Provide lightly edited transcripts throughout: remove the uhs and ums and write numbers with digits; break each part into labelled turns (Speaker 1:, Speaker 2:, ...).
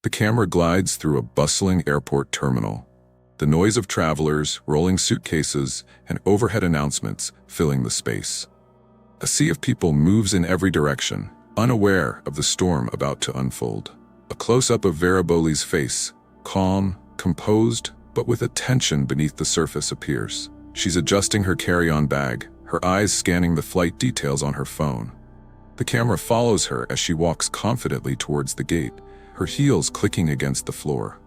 Speaker 1: The camera glides through a bustling airport terminal, the noise of travelers, rolling suitcases, and overhead announcements filling the space. A sea of people moves in every direction, unaware of the storm about to unfold. A close-up of Vera Boli's face, calm, composed, but with a tension beneath the surface appears. She's adjusting her carry-on bag, her eyes scanning the flight details on her phone. The camera follows her as she walks confidently towards the gate, her heels clicking against the floor.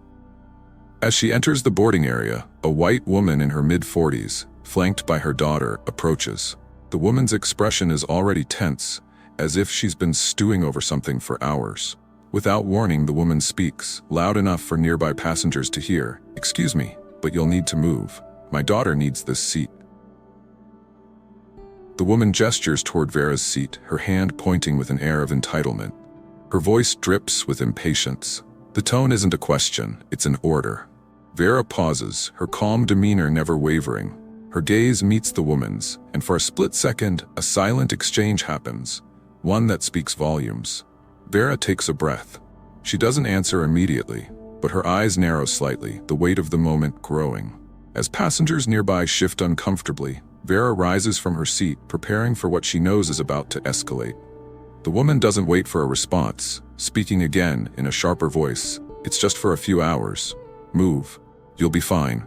Speaker 1: As she enters the boarding area, a white woman in her mid-40s, flanked by her daughter, approaches. The woman's expression is already tense, as if she's been stewing over something for hours. Without warning, the woman speaks, loud enough for nearby passengers to hear. "Excuse me, but you'll need to move. My daughter needs this seat." The woman gestures toward Vera's seat, her hand pointing with an air of entitlement. Her voice drips with impatience. The tone isn't a question, it's an order. Vera pauses, her calm demeanor never wavering. Her gaze meets the woman's, and for a split second, a silent exchange happens, one that speaks volumes. Vera takes a breath. She doesn't answer immediately, but her eyes narrow slightly, the weight of the moment growing. As passengers nearby shift uncomfortably, Vera rises from her seat, preparing for what she knows is about to escalate. The woman doesn't wait for a response, speaking again in a sharper voice. "It's just for a few hours. Move. You'll be fine."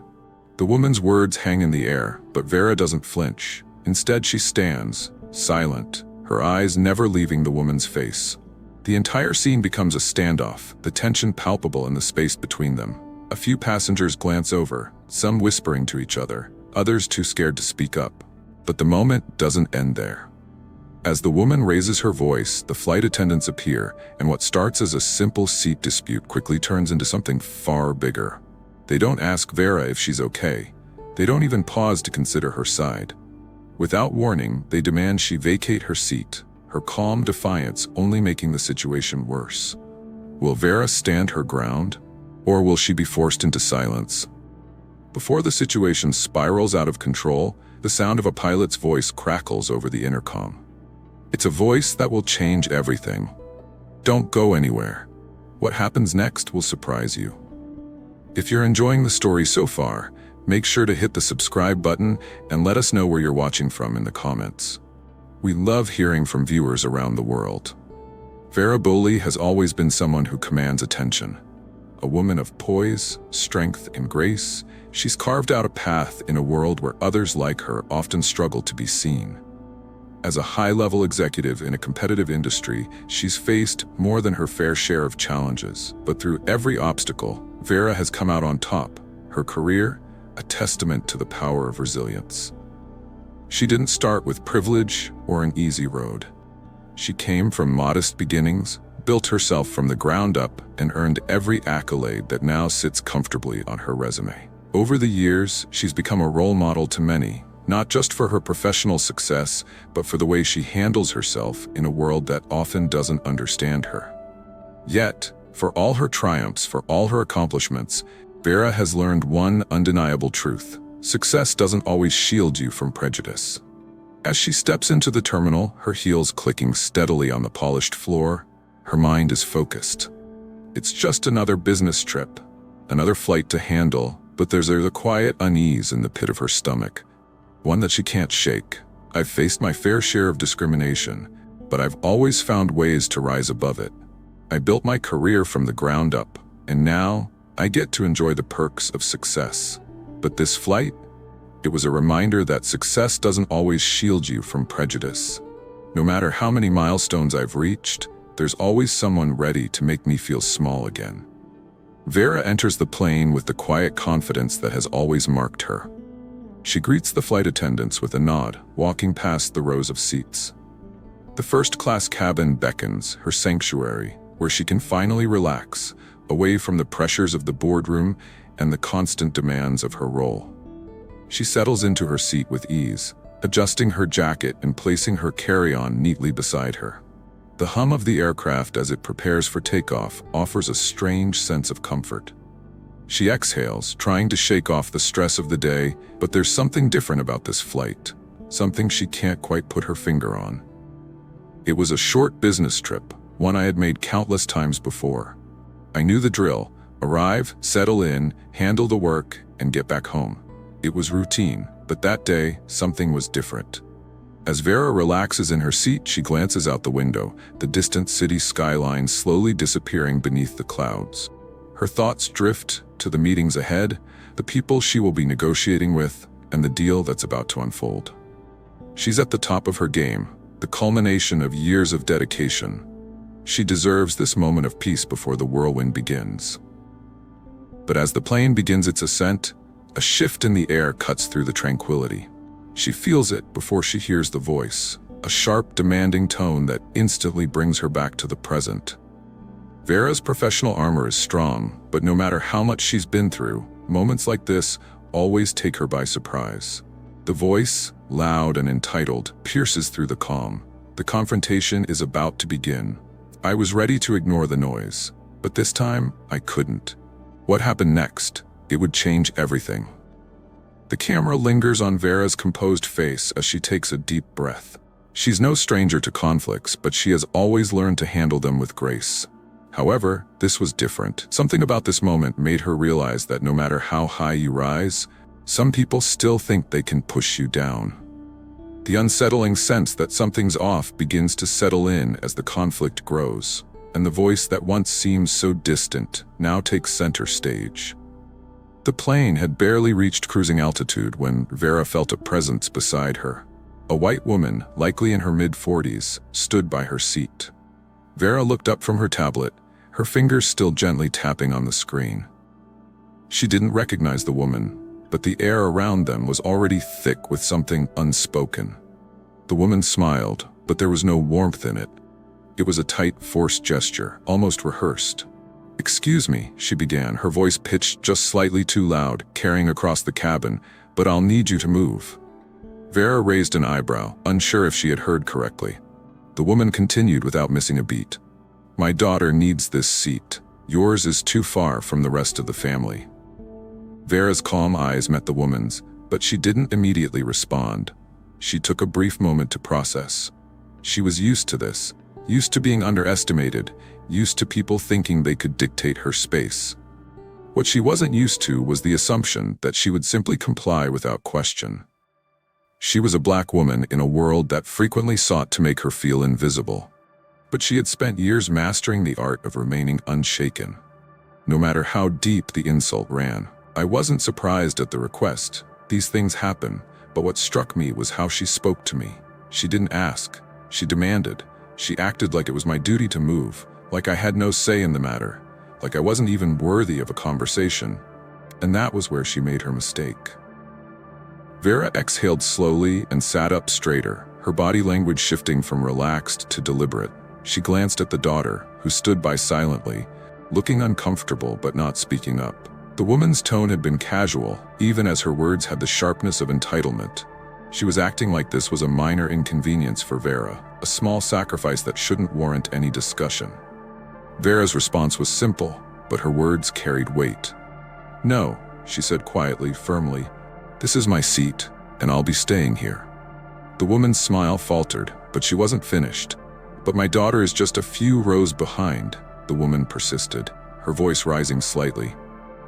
Speaker 1: The woman's words hang in the air, but Vera doesn't flinch. Instead, she stands, silent, her eyes never leaving the woman's face. The entire scene becomes a standoff, the tension palpable in the space between them. A few passengers glance over, some whispering to each other, others too scared to speak up. But the moment doesn't end there. As the woman raises her voice, the flight attendants appear, and what starts as a simple seat dispute quickly turns into something far bigger. They don't ask Vera if she's okay. They don't even pause to consider her side. Without warning, they demand she vacate her seat, her calm defiance only making the situation worse. Will Vera stand her ground, or will she be forced into silence? Before the situation spirals out of control, the sound of a pilot's voice crackles over the intercom. It's a voice that will change everything. "Don't go anywhere. What happens next will surprise you." If you're enjoying the story so far, make sure to hit the subscribe button and let us know where you're watching from in the comments. We love hearing from viewers around the world. Vera Boli has always been someone who commands attention. A woman of poise, strength, and grace, she's carved out a path in a world where others like her often struggle to be seen. As a high-level executive in a competitive industry, she's faced more than her fair share of challenges. But through every obstacle, Vera has come out on top, her career a testament to the power of resilience. She didn't start with privilege or an easy road. She came from modest beginnings, built herself from the ground up, and earned every accolade that now sits comfortably on her resume. Over the years, she's become a role model to many, not just for her professional success, but for the way she handles herself in a world that often doesn't understand her. Yet, for all her triumphs, for all her accomplishments, Vera has learned one undeniable truth. Success doesn't always shield you from prejudice. As she steps into the terminal, her heels clicking steadily on the polished floor, her mind is focused. It's just another business trip, another flight to handle, but there's a quiet unease in the pit of her stomach, one that she can't shake. I've faced my fair share of discrimination, but I've always found ways to rise above it. I built my career from the ground up, and now I get to enjoy the perks of success. But this flight, it was a reminder that success doesn't always shield you from prejudice. No matter how many milestones I've reached, there's always someone ready to make me feel small again. Vera enters the plane with the quiet confidence that has always marked her. She greets the flight attendants with a nod, walking past the rows of seats. The first-class cabin beckons, her sanctuary, where she can finally relax, away from the pressures of the boardroom and the constant demands of her role. She settles into her seat with ease, adjusting her jacket and placing her carry-on neatly beside her. The hum of the aircraft as it prepares for takeoff offers a strange sense of comfort. She exhales, trying to shake off the stress of the day, but there's something different about this flight, something she can't quite put her finger on. It was a short business trip, one I had made countless times before. I knew the drill: arrive, settle in, handle the work, and get back home. It was routine, but that day, something was different. As Vera relaxes in her seat, she glances out the window, the distant city skyline slowly disappearing beneath the clouds. Her thoughts drift to the meetings ahead, the people she will be negotiating with, and the deal that's about to unfold. She's at the top of her game, the culmination of years of dedication. She deserves this moment of peace before the whirlwind begins. But as the plane begins its ascent, a shift in the air cuts through the tranquility. She feels it before she hears the voice, a sharp, demanding tone that instantly brings her back to the present. Vera's professional armor is strong, but no matter how much she's been through, moments like this always take her by surprise. The voice, loud and entitled, pierces through the calm. The confrontation is about to begin. I was ready to ignore the noise, but this time I couldn't. What happened next? It would change everything. The camera lingers on Vera's composed face as she takes a deep breath. She's no stranger to conflicts, but she has always learned to handle them with grace. However, this was different. Something about this moment made her realize that no matter how high you rise, some people still think they can push you down. The unsettling sense that something's off begins to settle in as the conflict grows, and the voice that once seemed so distant now takes center stage. The plane had barely reached cruising altitude when Vera felt a presence beside her. A white woman, likely in her mid-40s, stood by her seat. Vera looked up from her tablet, her fingers still gently tapping on the screen. She didn't recognize the woman, but the air around them was already thick with something unspoken. The woman smiled, but there was no warmth in it. It was a tight, forced gesture, almost rehearsed. "Excuse me," she began, her voice pitched just slightly too loud, carrying across the cabin, "but I'll need you to move." Vera raised an eyebrow, unsure if she had heard correctly. The woman continued without missing a beat. "My daughter needs this seat. Yours is too far from the rest of the family." Vera's calm eyes met the woman's, but she didn't immediately respond. She took a brief moment to process. She was used to this, used to being underestimated, used to people thinking they could dictate her space. What she wasn't used to was the assumption that she would simply comply without question. She was a black woman in a world that frequently sought to make her feel invisible. But she had spent years mastering the art of remaining unshaken. No matter how deep the insult ran, I wasn't surprised at the request. These things happen, but what struck me was how she spoke to me. She didn't ask. She demanded. She acted like it was my duty to move, like I had no say in the matter, like I wasn't even worthy of a conversation. And that was where she made her mistake. Vera exhaled slowly and sat up straighter, her body language shifting from relaxed to deliberate. She glanced at the daughter, who stood by silently, looking uncomfortable but not speaking up. The woman's tone had been casual, even as her words had the sharpness of entitlement. She was acting like this was a minor inconvenience for Vera, a small sacrifice that shouldn't warrant any discussion. Vera's response was simple, but her words carried weight. "No," she said quietly, firmly. "This is my seat, and I'll be staying here." The woman's smile faltered, but she wasn't finished. "But my daughter is just a few rows behind," the woman persisted, her voice rising slightly.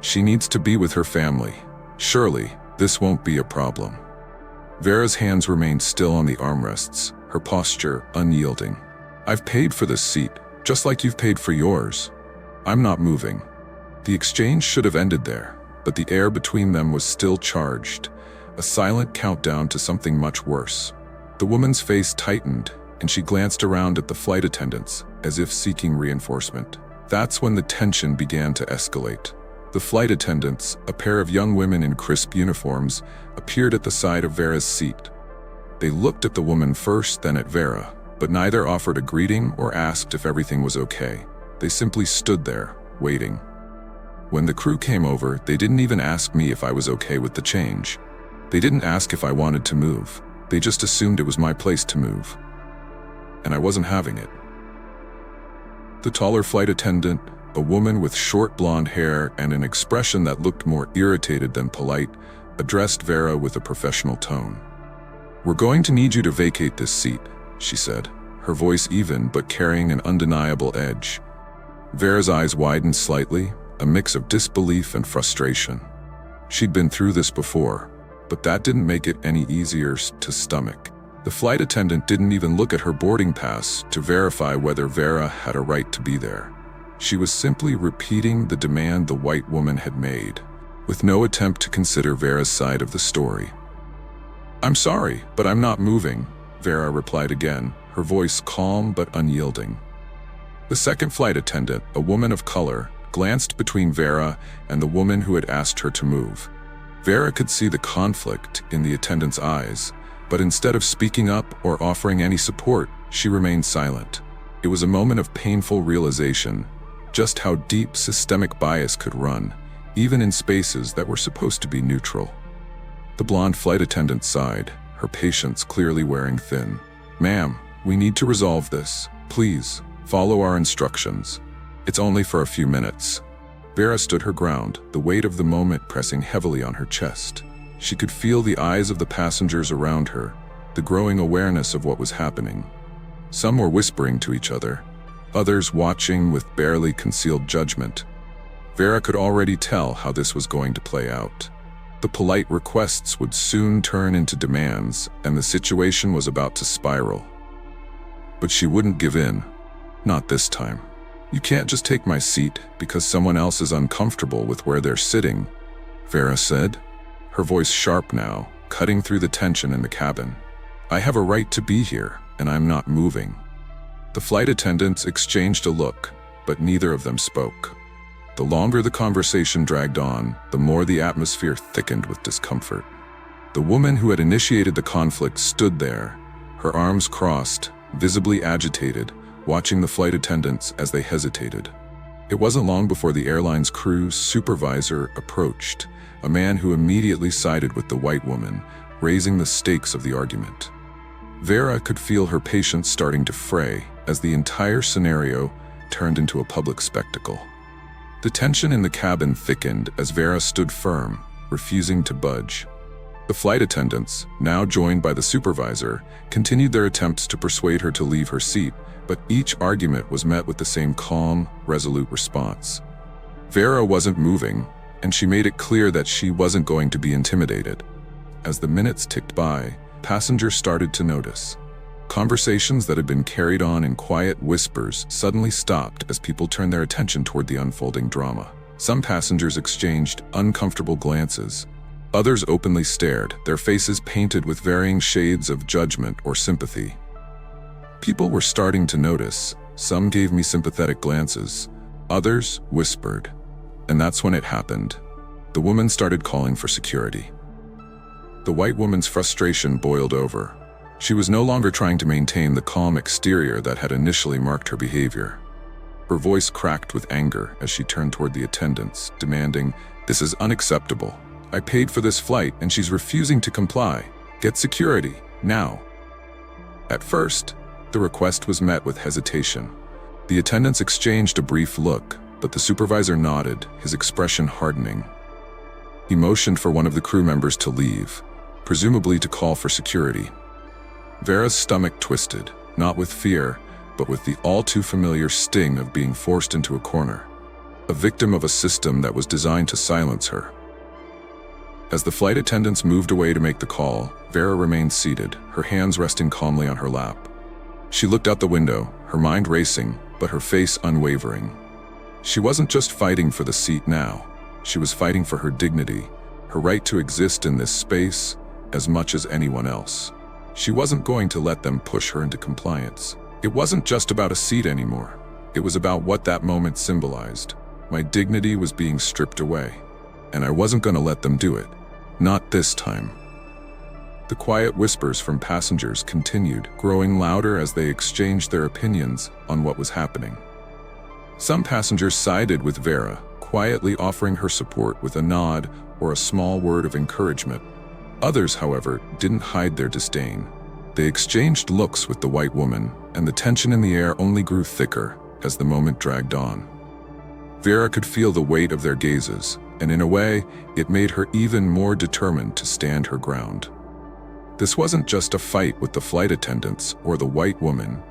Speaker 1: "She needs to be with her family. Surely, this won't be a problem." Vera's hands remained still on the armrests, her posture unyielding. "I've paid for this seat, just like you've paid for yours. I'm not moving." The exchange should have ended there, but the air between them was still charged, a silent countdown to something much worse. The woman's face tightened, and she glanced around at the flight attendants, as if seeking reinforcement. That's when the tension began to escalate. The flight attendants, a pair of young women in crisp uniforms, appeared at the side of Vera's seat. They looked at the woman first, then at Vera, but neither offered a greeting or asked if everything was okay. They simply stood there, waiting. When the crew came over, they didn't even ask me if I was okay with the change. They didn't ask if I wanted to move. They just assumed it was my place to move. And I wasn't having it. The taller flight attendant, a woman with short blonde hair and an expression that looked more irritated than polite, addressed Vera with a professional tone. "We're going to need you to vacate this seat," she said, her voice even but carrying an undeniable edge. Vera's eyes widened slightly, a mix of disbelief and frustration. She'd been through this before, but that didn't make it any easier to stomach. The flight attendant didn't even look at her boarding pass to verify whether Vera had a right to be there. She was simply repeating the demand the white woman had made, with no attempt to consider Vera's side of the story. "I'm sorry, but I'm not moving," Vera replied again, her voice calm but unyielding. The second flight attendant, a woman of color, glanced between Vera and the woman who had asked her to move. Vera could see the conflict in the attendant's eyes, but instead of speaking up or offering any support, she remained silent. It was a moment of painful realization, just how deep systemic bias could run, even in spaces that were supposed to be neutral. The blonde flight attendant sighed, her patience clearly wearing thin. "Ma'am, we need to resolve this. Please, follow our instructions. It's only for a few minutes." Vera stood her ground, the weight of the moment pressing heavily on her chest. She could feel the eyes of the passengers around her, the growing awareness of what was happening. Some were whispering to each other, others watching with barely concealed judgment. Vera could already tell how this was going to play out. The polite requests would soon turn into demands, and the situation was about to spiral. But she wouldn't give in. Not this time. "You can't just take my seat because someone else is uncomfortable with where they're sitting," Vera said, her voice sharp now, cutting through the tension in the cabin. "I have a right to be here, and I'm not moving." The flight attendants exchanged a look, but neither of them spoke. The longer the conversation dragged on, the more the atmosphere thickened with discomfort. The woman who had initiated the conflict stood there, her arms crossed, visibly agitated, watching the flight attendants as they hesitated. It wasn't long before the airline's crew's supervisor approached, a man who immediately sided with the white woman, raising the stakes of the argument. Vera could feel her patience starting to fray as the entire scenario turned into a public spectacle. The tension in the cabin thickened as Vera stood firm, refusing to budge. The flight attendants, now joined by the supervisor, continued their attempts to persuade her to leave her seat, but each argument was met with the same calm, resolute response. Vera wasn't moving, and she made it clear that she wasn't going to be intimidated. As the minutes ticked by, passengers started to notice. Conversations that had been carried on in quiet whispers suddenly stopped as people turned their attention toward the unfolding drama. Some passengers exchanged uncomfortable glances. Others openly stared, their faces painted with varying shades of judgment or sympathy. People were starting to notice. Some gave me sympathetic glances. Others whispered. And that's when it happened. The woman started calling for security. The white woman's frustration boiled over. She was no longer trying to maintain the calm exterior that had initially marked her behavior. Her voice cracked with anger as she turned toward the attendants, demanding, "This is unacceptable. I paid for this flight and she's refusing to comply. Get security, now." At first, the request was met with hesitation. The attendants exchanged a brief look, but the supervisor nodded, his expression hardening. He motioned for one of the crew members to leave, presumably to call for security. Vera's stomach twisted, not with fear, but with the all-too-familiar sting of being forced into a corner, a victim of a system that was designed to silence her. As the flight attendants moved away to make the call, Vera remained seated, her hands resting calmly on her lap. She looked out the window, her mind racing, but her face unwavering. She wasn't just fighting for the seat now. She was fighting for her dignity, her right to exist in this space as much as anyone else. She wasn't going to let them push her into compliance. It wasn't just about a seat anymore. It was about what that moment symbolized. My dignity was being stripped away, and I wasn't going to let them do it. Not this time. The quiet whispers from passengers continued, growing louder as they exchanged their opinions on what was happening. Some passengers sided with Vera, quietly offering her support with a nod or a small word of encouragement. Others, however, didn't hide their disdain. They exchanged looks with the white woman, and the tension in the air only grew thicker as the moment dragged on. Vera could feel the weight of their gazes, and in a way, it made her even more determined to stand her ground. This wasn't just a fight with the flight attendants or the white woman.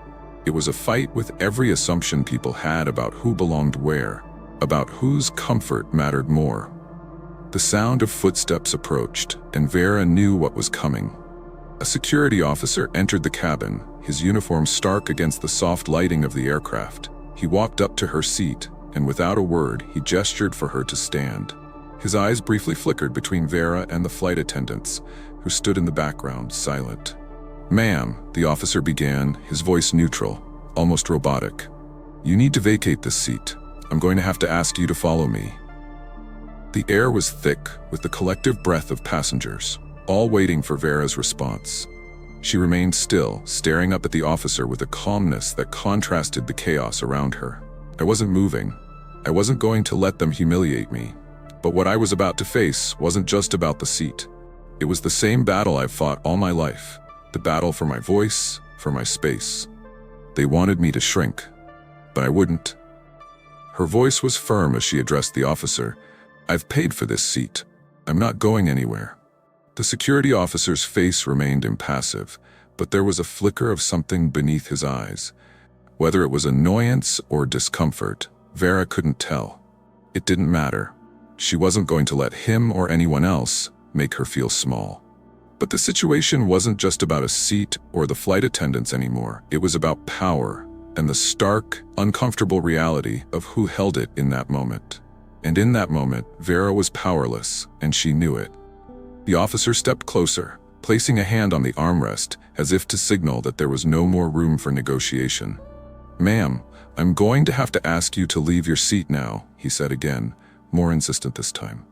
Speaker 1: It was a fight with every assumption people had about who belonged where, about whose comfort mattered more. The sound of footsteps approached, and Vera knew what was coming. A security officer entered the cabin, his uniform stark against the soft lighting of the aircraft. He walked up to her seat, and without a word, he gestured for her to stand. His eyes briefly flickered between Vera and the flight attendants, who stood in the background, silent. "Ma'am," the officer began, his voice neutral, almost robotic. "You need to vacate this seat. I'm going to have to ask you to follow me." The air was thick with the collective breath of passengers, all waiting for Vera's response. She remained still, staring up at the officer with a calmness that contrasted the chaos around her. I wasn't moving. I wasn't going to let them humiliate me. But what I was about to face wasn't just about the seat. It was the same battle I've fought all my life, the battle for my voice, for my space. They wanted me to shrink, but I wouldn't. Her voice was firm as she addressed the officer. "I've paid for this seat. I'm not going anywhere." The security officer's face remained impassive, but there was a flicker of something beneath his eyes. Whether it was annoyance or discomfort, Vera couldn't tell. It didn't matter. She wasn't going to let him or anyone else make her feel small. But the situation wasn't just about a seat or the flight attendants anymore. It was about power and the stark, uncomfortable reality of who held it in that moment. And in that moment, Vera was powerless, and she knew it. The officer stepped closer, placing a hand on the armrest as if to signal that there was no more room for negotiation. "Ma'am, I'm going to have to ask you to leave your seat now," he said again, more insistent this time.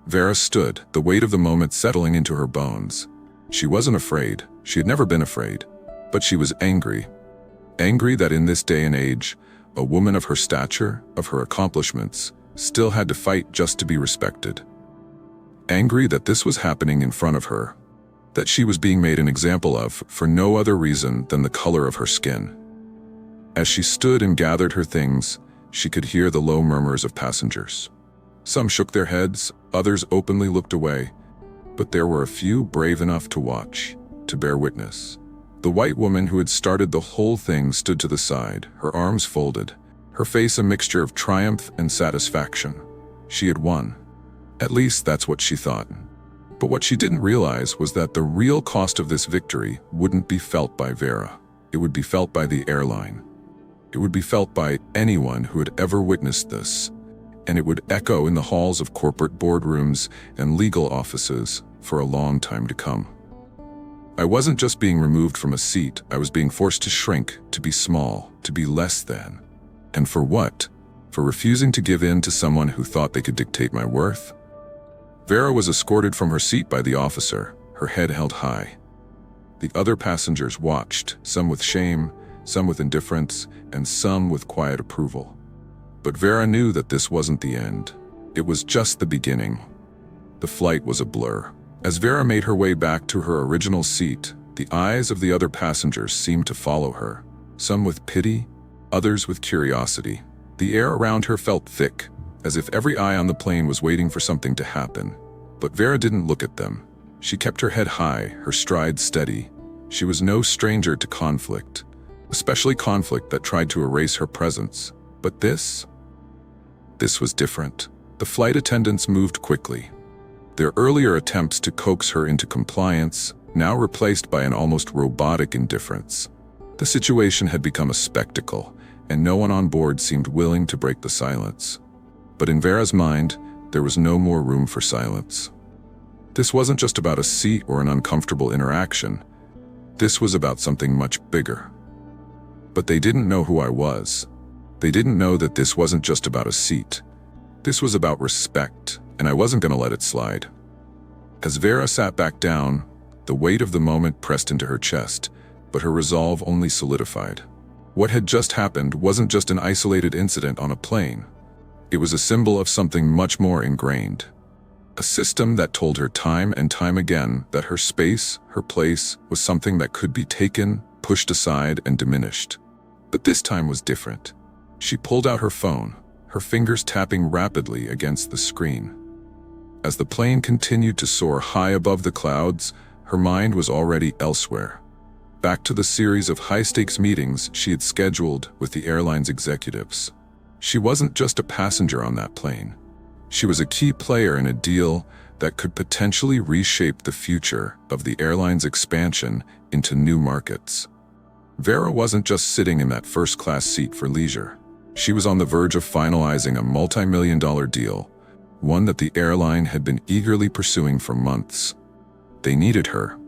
Speaker 1: Vera stood, the weight of the moment settling into her bones. She wasn't afraid. She had never been afraid. But she was angry. Angry that in this day and age, a woman of her stature, of her accomplishments, still had to fight just to be respected. Angry that this was happening in front of her, that she was being made an example of for no other reason than the color of her skin. As she stood and gathered her things, she could hear the low murmurs of passengers. Some shook their heads, others openly looked away, but there were a few brave enough to watch, to bear witness. The white woman who had started the whole thing stood to the side, her arms folded, her face a mixture of triumph and satisfaction. She had won. At least that's what she thought. But what she didn't realize was that the real cost of this victory wouldn't be felt by Vera. It would be felt by the airline. It would be felt by anyone who had ever witnessed this. And it would echo in the halls of corporate boardrooms and legal offices for a long time to come. I wasn't just being removed from a seat, I was being forced to shrink, to be small, to be less than. And for what? For refusing to give in to someone who thought they could dictate my worth? Vera was escorted from her seat by the officer, her head held high. The other passengers watched, some with shame, some with indifference, and some with quiet approval. But Vera knew that this wasn't the end. It was just the beginning. The flight was a blur. As Vera made her way back to her original seat, the eyes of the other passengers seemed to follow her, some with pity, others with curiosity. The air around her felt thick, as if every eye on the plane was waiting for something to happen. But Vera didn't look at them. She kept her head high, her stride steady. She was no stranger to conflict, especially conflict that tried to erase her presence. But this was different. The flight attendants moved quickly. Their earlier attempts to coax her into compliance, now replaced by an almost robotic indifference. The situation had become a spectacle, and no one on board seemed willing to break the silence. But in Vera's mind, there was no more room for silence. This wasn't just about a seat or an uncomfortable interaction. This was about something much bigger. But they didn't know who I was. They didn't know that this wasn't just about a seat. This was about respect, and I wasn't going to let it slide. As Vera sat back down, the weight of the moment pressed into her chest, but her resolve only solidified. What had just happened wasn't just an isolated incident on a plane. It was a symbol of something much more ingrained. A system that told her time and time again that her space, her place, was something that could be taken, pushed aside, and diminished. But this time was different. She pulled out her phone, her fingers tapping rapidly against the screen. As the plane continued to soar high above the clouds, her mind was already elsewhere. back to the series of high-stakes meetings she had scheduled with the airline's executives. She wasn't just a passenger on that plane. She was a key player in a deal that could potentially reshape the future of the airline's expansion into new markets. Vera wasn't just sitting in that first-class seat for leisure. She was on the verge of finalizing a multi-million-dollar deal, one that the airline had been eagerly pursuing for months. They needed her.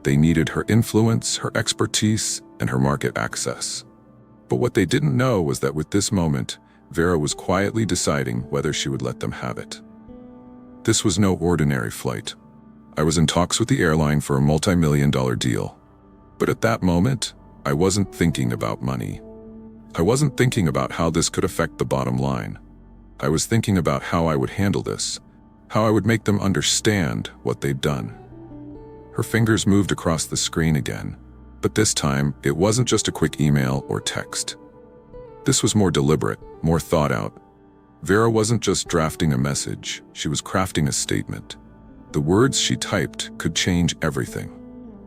Speaker 1: They needed her influence, her expertise, and her market access. But what they didn't know was that with this moment, Vera was quietly deciding whether she would let them have it. This was no ordinary flight. I was in talks with the airline for a multi-million-dollar deal. But at that moment, I wasn't thinking about money. I wasn't thinking about how this could affect the bottom line. I was thinking about how I would handle this, how I would make them understand what they'd done. Her fingers moved across the screen again, but this time it wasn't just a quick email or text. This was more deliberate, more thought out. Vera wasn't just drafting a message, she was crafting a statement. The words she typed could change everything.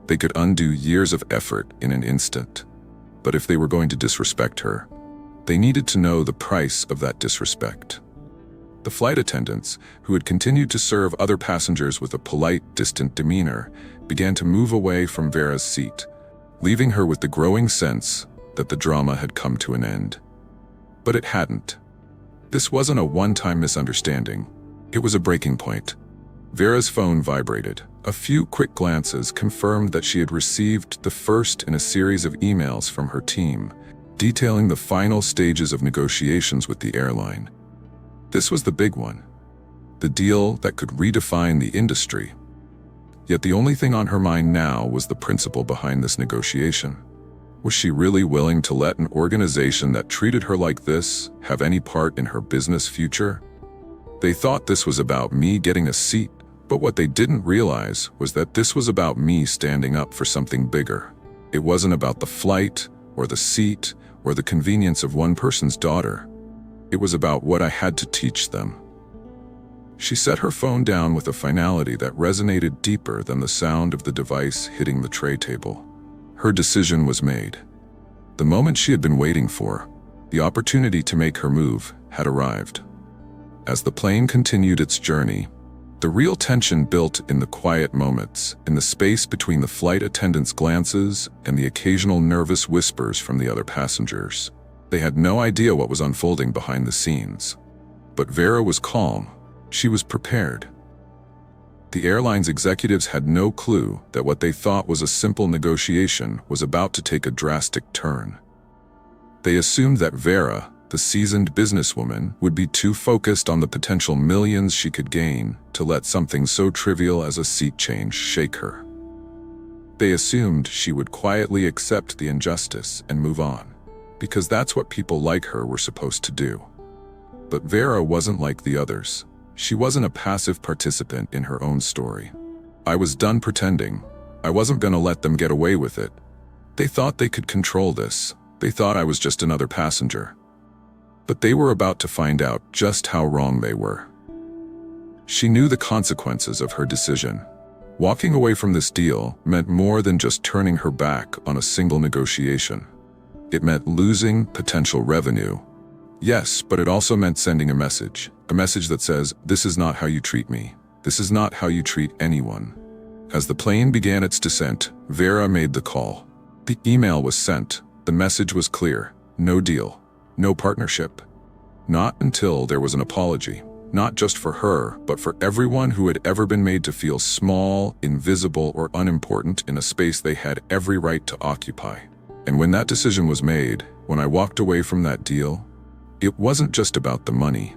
Speaker 1: They could undo years of effort in an instant. But if they were going to disrespect her, they needed to know the price of that disrespect. The flight attendants, who had continued to serve other passengers with a polite, distant demeanor, began to move away from Vera's seat, leaving her with the growing sense that the drama had come to an end. But it hadn't. This wasn't a one-time misunderstanding. It was a breaking point. Vera's phone vibrated. A few quick glances confirmed that she had received the first in a series of emails from her team, detailing the final stages of negotiations with the airline. This was the big one. The deal that could redefine the industry. Yet the only thing on her mind now was the principle behind this negotiation. Was she really willing to let an organization that treated her like this have any part in her business future? They thought this was about me getting a seat, but what they didn't realize was that this was about me standing up for something bigger. It wasn't about the flight, or the seat, or the convenience of one person's daughter. It was about what I had to teach them. She set her phone down with a finality that resonated deeper than the sound of the device hitting the tray table. Her decision was made. The moment she had been waiting for, the opportunity to make her move, had arrived. As the plane continued its journey, the real tension built in the quiet moments, in the space between the flight attendants' glances and the occasional nervous whispers from the other passengers. They had no idea what was unfolding behind the scenes. But Vera was calm. She was prepared. The airline's executives had no clue that what they thought was a simple negotiation was about to take a drastic turn. They assumed that Vera, the seasoned businesswoman, would be too focused on the potential millions she could gain to let something so trivial as a seat change shake her. They assumed she would quietly accept the injustice and move on, because that's what people like her were supposed to do. But Vera wasn't like the others. She wasn't a passive participant in her own story. I was done pretending. I wasn't going to let them get away with it. They thought they could control this. They thought I was just another passenger. But they were about to find out just how wrong they were. She knew the consequences of her decision. Walking away from this deal meant more than just turning her back on a single negotiation. It meant losing potential revenue. Yes, but it also meant sending a message that says, "This is not how you treat me. This is not how you treat anyone." As the plane began its descent, Vera made the call. The email was sent. The message was clear. No deal. No partnership. Not until there was an apology. Not just for her, but for everyone who had ever been made to feel small, invisible, or unimportant in a space they had every right to occupy. And when that decision was made, when I walked away from that deal, it wasn't just about the money.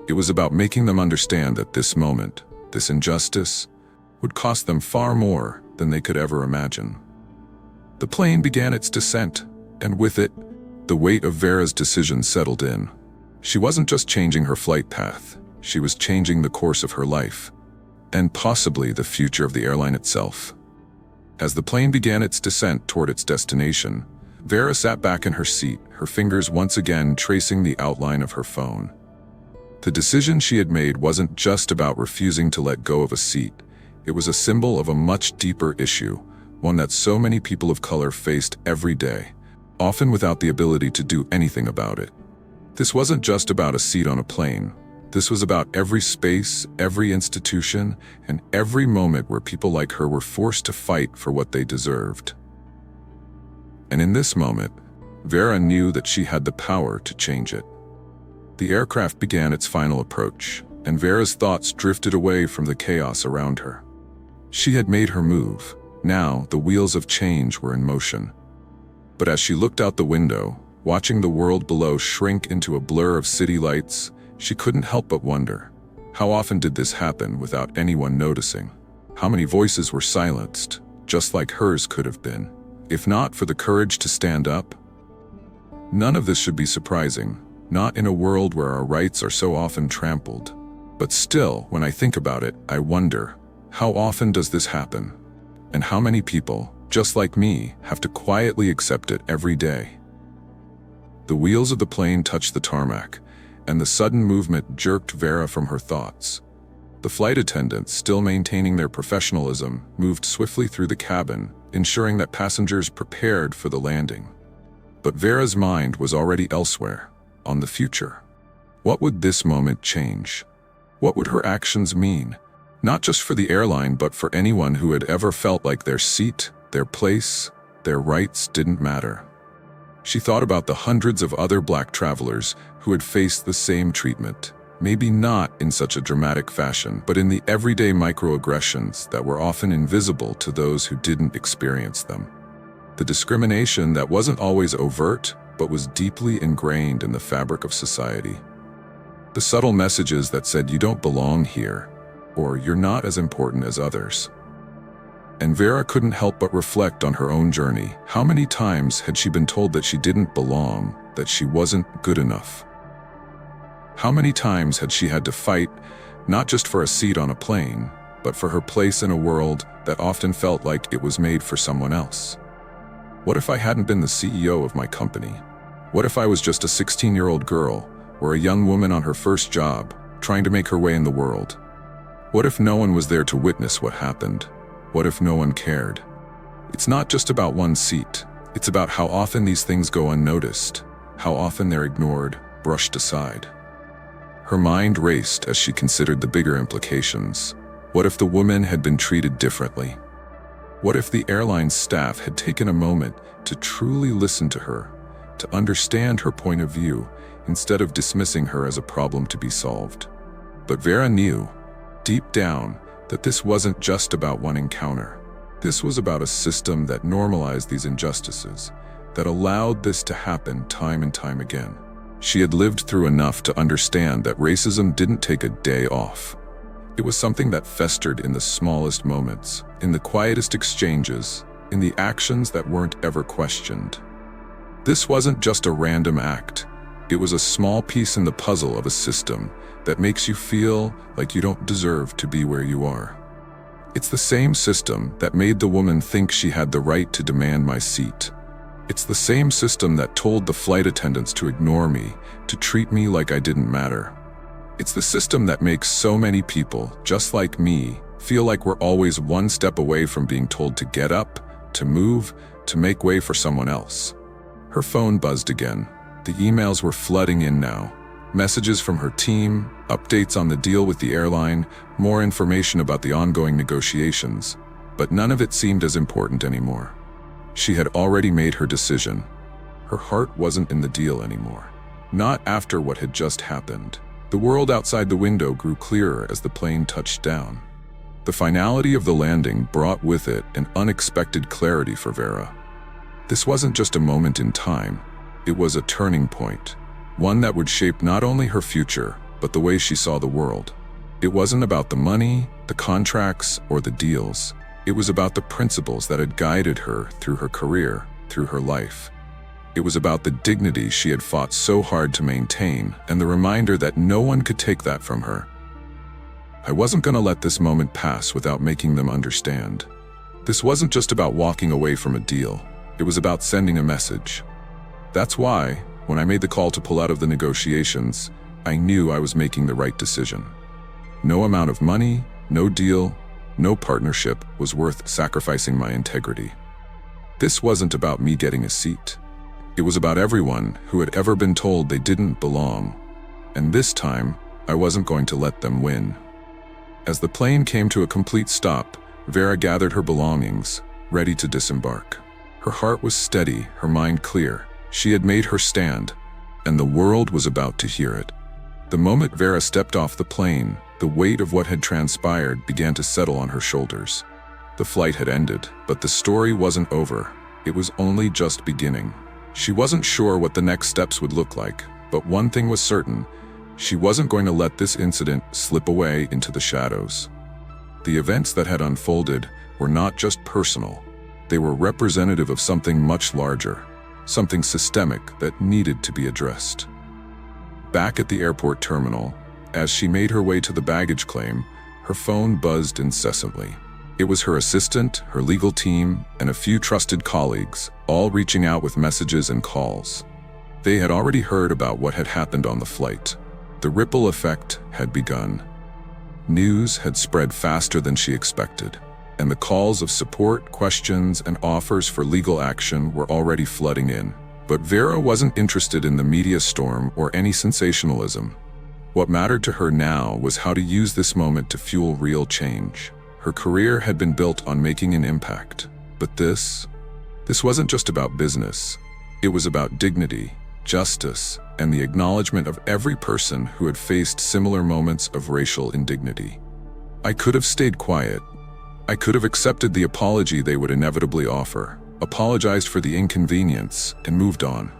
Speaker 1: It was about making them understand that this moment, this injustice, would cost them far more than they could ever imagine. The plane began its descent, and with it, the weight of Vera's decision settled in. She wasn't just changing her flight path, she was changing the course of her life, and possibly the future of the airline itself. As the plane began its descent toward its destination, Vera sat back in her seat, her fingers once again tracing the outline of her phone. The decision she had made wasn't just about refusing to let go of a seat. It was a symbol of a much deeper issue, one that so many people of color faced every day, often without the ability to do anything about it. This wasn't just about a seat on a plane. This was about every space, every institution, and every moment where people like her were forced to fight for what they deserved. And in this moment, Vera knew that she had the power to change it. The aircraft began its final approach, and Vera's thoughts drifted away from the chaos around her. She had made her move. Now, the wheels of change were in motion. But as she looked out the window, watching the world below shrink into a blur of city lights, she couldn't help but wonder, how often did this happen without anyone noticing? How many voices were silenced, just like hers could have been, if not for the courage to stand up? None of this should be surprising, not in a world where our rights are so often trampled. But still, when I think about it, I wonder, how often does this happen? And how many people, just like me, have to quietly accept it every day? The wheels of the plane touched the tarmac, and the sudden movement jerked Vera from her thoughts. The flight attendants, still maintaining their professionalism, moved swiftly through the cabin, ensuring that passengers prepared for the landing. But Vera's mind was already elsewhere, on the future. What would this moment change? What would her actions mean? Not just for the airline, but for anyone who had ever felt like their seat, their place, their rights didn't matter. She thought about the hundreds of other Black travelers who had faced the same treatment, maybe not in such a dramatic fashion, but in the everyday microaggressions that were often invisible to those who didn't experience them. The discrimination that wasn't always overt, but was deeply ingrained in the fabric of society. The subtle messages that said you don't belong here, or you're not as important as others. And Vera couldn't help but reflect on her own journey. How many times had she been told that she didn't belong, that she wasn't good enough? How many times had she had to fight, not just for a seat on a plane, but for her place in a world that often felt like it was made for someone else? What if I hadn't been the CEO of my company? What if I was just a 16-year-old girl, or a young woman on her first job, trying to make her way in the world? What if no one was there to witness what happened? What if no one cared? It's not just about one seat. It's about how often these things go unnoticed, how often they're ignored, brushed aside. Her mind raced as she considered the bigger implications. What if the woman had been treated differently? What if the airline staff had taken a moment to truly listen to her, to understand her point of view, instead of dismissing her as a problem to be solved? But Vera knew, deep down, that this wasn't just about one encounter. This was about a system that normalized these injustices, that allowed this to happen time and time again. She had lived through enough to understand that racism didn't take a day off. It was something that festered in the smallest moments, in the quietest exchanges, in the actions that weren't ever questioned. This wasn't just a random act. It was a small piece in the puzzle of a system that makes you feel like you don't deserve to be where you are. It's the same system that made the woman think she had the right to demand my seat. It's the same system that told the flight attendants to ignore me, to treat me like I didn't matter. It's the system that makes so many people, just like me, feel like we're always one step away from being told to get up, to move, to make way for someone else. Her phone buzzed again. The emails were flooding in now. Messages from her team, updates on the deal with the airline, more information about the ongoing negotiations. But none of it seemed as important anymore. She had already made her decision. Her heart wasn't in the deal anymore. Not after what had just happened. The world outside the window grew clearer as the plane touched down. The finality of the landing brought with it an unexpected clarity for Vera. This wasn't just a moment in time. It was a turning point. One that would shape not only her future, but the way she saw the world. It wasn't about the money, the contracts, or the deals. It was about the principles that had guided her through her career, through her life. It was about the dignity she had fought so hard to maintain, and the reminder that no one could take that from her. I wasn't going to let this moment pass without making them understand. This wasn't just about walking away from a deal. It was about sending a message. That's why, when I made the call to pull out of the negotiations, I knew I was making the right decision. No amount of money, no deal, No partnership was worth sacrificing my integrity. This wasn't about me getting a seat. It was about everyone who had ever been told they didn't belong. And this time, I wasn't going to let them win. As the plane came to a complete stop, Vera gathered her belongings, ready to disembark. Her heart was steady, her mind clear. She had made her stand, and the world was about to hear it. The moment Vera stepped off the plane, the weight of what had transpired began to settle on her shoulders. The flight had ended, but the story wasn't over. It was only just beginning. She wasn't sure what the next steps would look like, but one thing was certain: she wasn't going to let this incident slip away into the shadows. The events that had unfolded were not just personal. They were representative of something much larger, something systemic that needed to be addressed. Back at the airport terminal, as she made her way to the baggage claim, her phone buzzed incessantly. It was her assistant, her legal team, and a few trusted colleagues, all reaching out with messages and calls. They had already heard about what had happened on the flight. The ripple effect had begun. News had spread faster than she expected, and the calls of support, questions, and offers for legal action were already flooding in. But Vera wasn't interested in the media storm or any sensationalism. What mattered to her now was how to use this moment to fuel real change. Her career had been built on making an impact. But this wasn't just about business. It was about dignity, justice, and the acknowledgement of every person who had faced similar moments of racial indignity. I could have stayed quiet. I could have accepted the apology they would inevitably offer, apologized for the inconvenience, and moved on.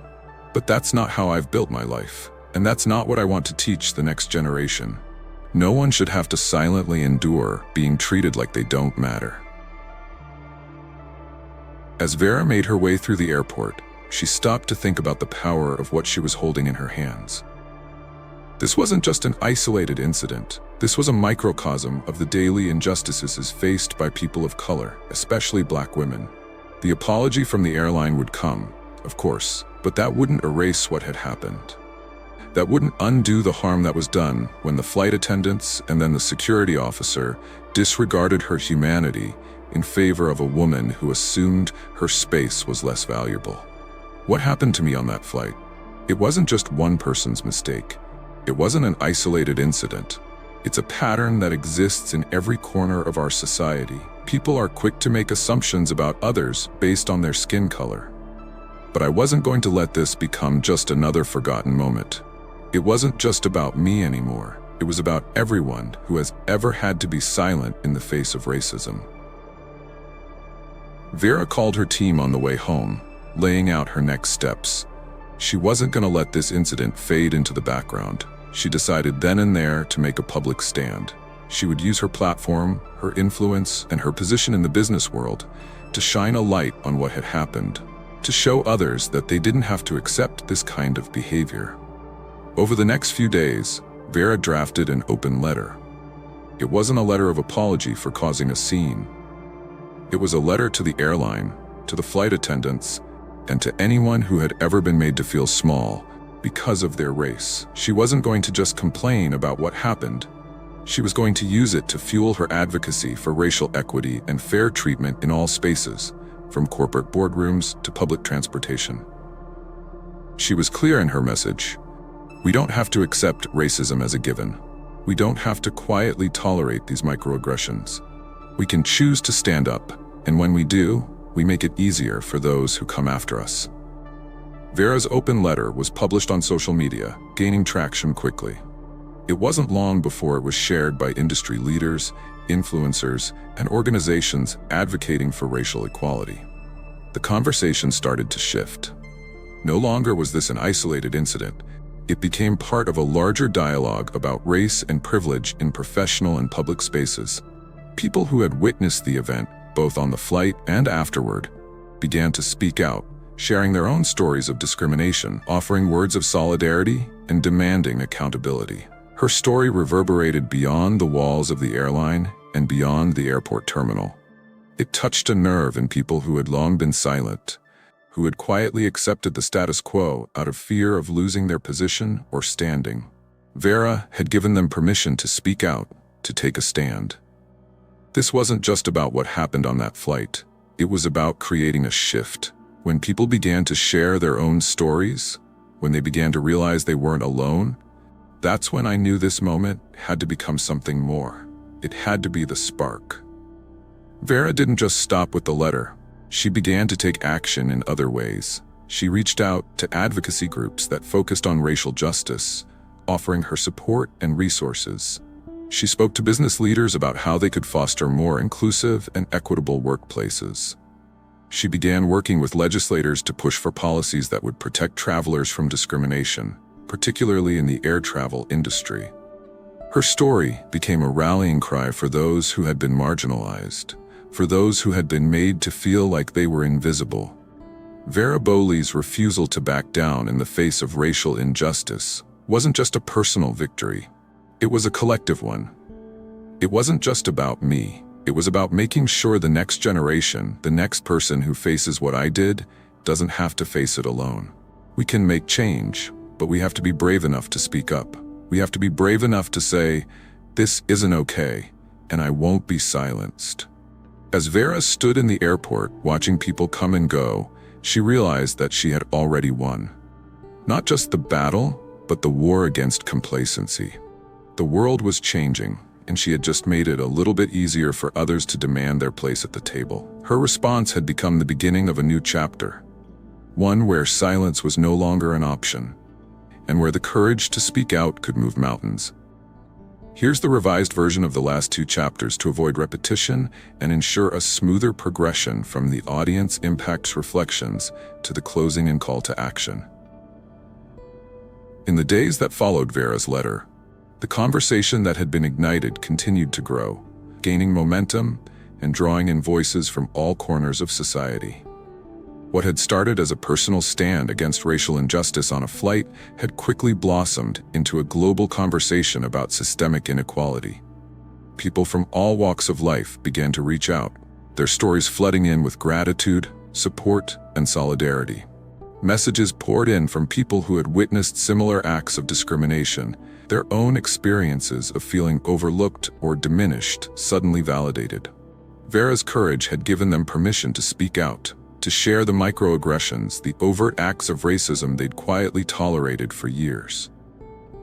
Speaker 1: But that's not how I've built my life, and that's not what I want to teach the next generation. No one should have to silently endure being treated like they don't matter. As Vera made her way through the airport, she stopped to think about the power of what she was holding in her hands. This wasn't just an isolated incident. This was a microcosm of the daily injustices faced by people of color, especially Black women. The apology from the airline would come, of course, but that wouldn't erase what had happened. That wouldn't undo the harm that was done when the flight attendants and then the security officer disregarded her humanity in favor of a woman who assumed her space was less valuable. What happened to me on that flight? It wasn't just one person's mistake. It wasn't an isolated incident. It's a pattern that exists in every corner of our society. People are quick to make assumptions about others based on their skin color. But I wasn't going to let this become just another forgotten moment. It wasn't just about me anymore. It was about everyone who has ever had to be silent in the face of racism. Vera called her team on the way home, laying out her next steps. She wasn't going to let this incident fade into the background. She decided then and there to make a public stand. She would use her platform, her influence, and her position in the business world to shine a light on what had happened, to show others that they didn't have to accept this kind of behavior. Over the next few days, Vera drafted an open letter. It wasn't a letter of apology for causing a scene. It was a letter to the airline, to the flight attendants, and to anyone who had ever been made to feel small because of their race. She wasn't going to just complain about what happened. She was going to use it to fuel her advocacy for racial equity and fair treatment in all spaces, from corporate boardrooms to public transportation. She was clear in her message. We don't have to accept racism as a given. We don't have to quietly tolerate these microaggressions. We can choose to stand up, and when we do, we make it easier for those who come after us. Vera's open letter was published on social media, gaining traction quickly. It wasn't long before it was shared by industry leaders, influencers, and organizations advocating for racial equality. The conversation started to shift. No longer was this an isolated incident. It became part of a larger dialogue about race and privilege in professional and public spaces. People who had witnessed the event, both on the flight and afterward, began to speak out, sharing their own stories of discrimination, offering words of solidarity, and demanding accountability. Her story reverberated beyond the walls of the airline and beyond the airport terminal. It touched a nerve in people who had long been silent, who had quietly accepted the status quo out of fear of losing their position or standing. Vera had given them permission to speak out, to take a stand. This wasn't just about what happened on that flight. It was about creating a shift. When people began to share their own stories, when they began to realize they weren't alone, that's when I knew this moment had to become something more. It had to be the spark. Vera didn't just stop with the letter. She began to take action in other ways. She reached out to advocacy groups that focused on racial justice, offering her support and resources. She spoke to business leaders about how they could foster more inclusive and equitable workplaces. She began working with legislators to push for policies that would protect travelers from discrimination, particularly in the air travel industry. Her story became a rallying cry for those who had been marginalized, for those who had been made to feel like they were invisible. Vera Bowley's refusal to back down in the face of racial injustice wasn't just a personal victory. It was a collective one. It wasn't just about me. It was about making sure the next generation, the next person who faces what I did, doesn't have to face it alone. We can make change, but we have to be brave enough to speak up. We have to be brave enough to say, "This isn't okay, and I won't be silenced." As Vera stood in the airport watching people come and go, she realized that she had already won. Not just the battle, but the war against complacency. The world was changing, and she had just made it a little bit easier for others to demand their place at the table. Her response had become the beginning of a new chapter, one where silence was no longer an option, and where the courage to speak out could move mountains. Here's the revised version of the last 2 chapters to avoid repetition and ensure a smoother progression from the audience impacts reflections to the closing and call to action. In the days that followed Vera's letter, the conversation that had been ignited continued to grow, gaining momentum and drawing in voices from all corners of society. What had started as a personal stand against racial injustice on a flight had quickly blossomed into a global conversation about systemic inequality. People from all walks of life began to reach out, their stories flooding in with gratitude, support, and solidarity. Messages poured in from people who had witnessed similar acts of discrimination, their own experiences of feeling overlooked or diminished suddenly validated. Vera's courage had given them permission to speak out, to share the microaggressions, the overt acts of racism they'd quietly tolerated for years.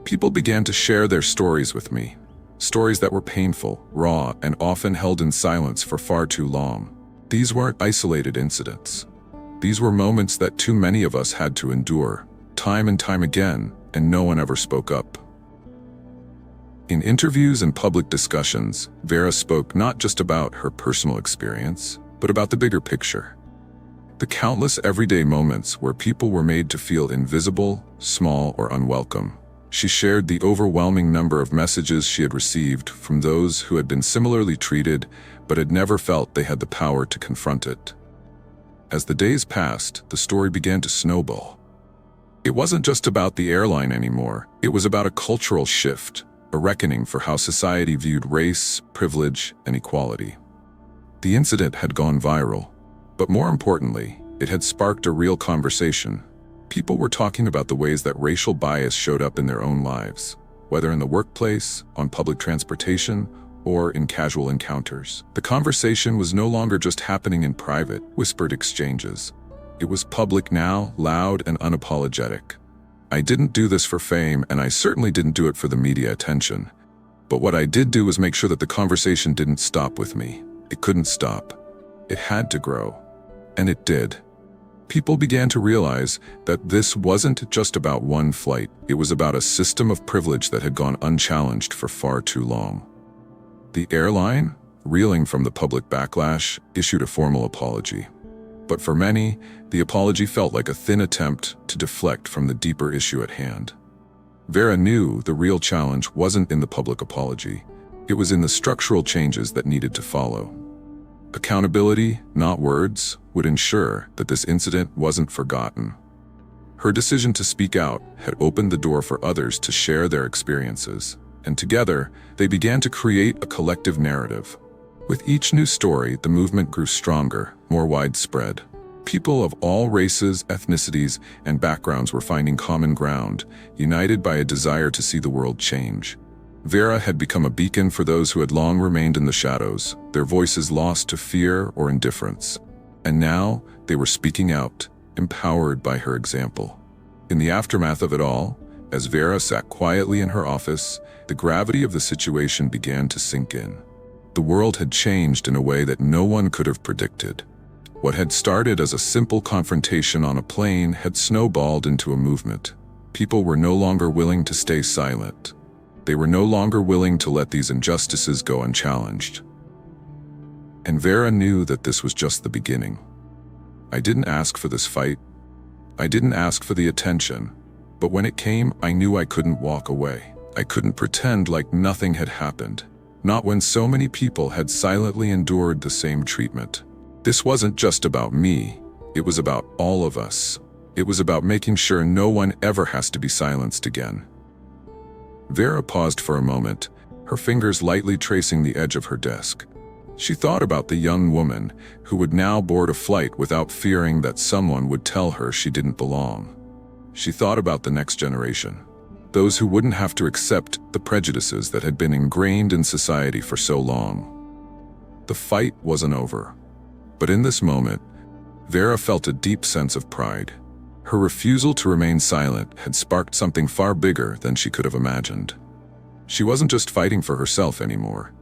Speaker 1: People began to share their stories with me, stories that were painful, raw, and often held in silence for far too long. These weren't isolated incidents. These were moments that too many of us had to endure, time and time again, and no one ever spoke up. In interviews and public discussions, Vera spoke not just about her personal experience, but about the bigger picture. The countless everyday moments where people were made to feel invisible, small, or unwelcome. She shared the overwhelming number of messages she had received from those who had been similarly treated but had never felt they had the power to confront it. As the days passed, the story began to snowball. It wasn't just about the airline anymore. It was about a cultural shift, a reckoning for how society viewed race, privilege, and equality. The incident had gone viral. But more importantly, it had sparked a real conversation. People were talking about the ways that racial bias showed up in their own lives, whether in the workplace, on public transportation, or in casual encounters. The conversation was no longer just happening in private, whispered exchanges. It was public now, loud and unapologetic. I didn't do this for fame, and I certainly didn't do it for the media attention. But what I did do was make sure that the conversation didn't stop with me. It couldn't stop. It had to grow. And it did. People began to realize that this wasn't just about one flight. It was about a system of privilege that had gone unchallenged for far too long. The airline, reeling from the public backlash, issued a formal apology. But for many, the apology felt like a thin attempt to deflect from the deeper issue at hand. Vera knew the real challenge wasn't in the public apology. It was in the structural changes that needed to follow. Accountability, not words, would ensure that this incident wasn't forgotten. Her decision to speak out had opened the door for others to share their experiences, and together, they began to create a collective narrative. With each new story, the movement grew stronger, more widespread. People of all races, ethnicities, and backgrounds were finding common ground, united by a desire to see the world change. Vera had become a beacon for those who had long remained in the shadows, their voices lost to fear or indifference. And now, they were speaking out, empowered by her example. In the aftermath of it all, as Vera sat quietly in her office, the gravity of the situation began to sink in. The world had changed in a way that no one could have predicted. What had started as a simple confrontation on a plane had snowballed into a movement. People were no longer willing to stay silent. They were no longer willing to let these injustices go unchallenged. And Vera knew that this was just the beginning. I didn't ask for this fight. I didn't ask for the attention. But when it came, I knew I couldn't walk away. I couldn't pretend like nothing had happened. Not when so many people had silently endured the same treatment. This wasn't just about me. It was about all of us. It was about making sure no one ever has to be silenced again. Vera paused for a moment, her fingers lightly tracing the edge of her desk. She thought about the young woman who would now board a flight without fearing that someone would tell her she didn't belong. She thought about the next generation, those who wouldn't have to accept the prejudices that had been ingrained in society for so long. The fight wasn't over. But in this moment, Vera felt a deep sense of pride. Her refusal to remain silent had sparked something far bigger than she could have imagined. She wasn't just fighting for herself anymore.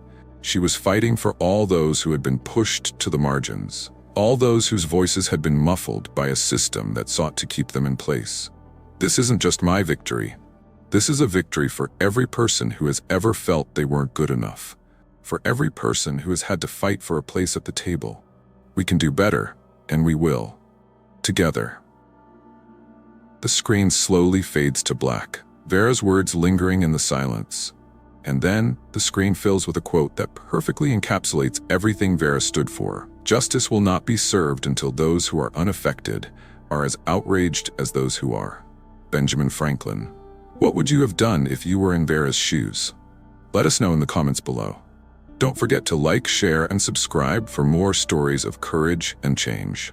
Speaker 1: She was fighting for all those who had been pushed to the margins, all those whose voices had been muffled by a system that sought to keep them in place. This isn't just my victory. This is a victory for every person who has ever felt they weren't good enough, for every person who has had to fight for a place at the table. We can do better, and we will. Together. The screen slowly fades to black, Vera's words lingering in the silence. And then, the screen fills with a quote that perfectly encapsulates everything Vera stood for. Justice will not be served until those who are unaffected are as outraged as those who are. Benjamin Franklin. What would you have done if you were in Vera's shoes? Let us know in the comments below. Don't forget to like, share, and subscribe for more stories of courage and change.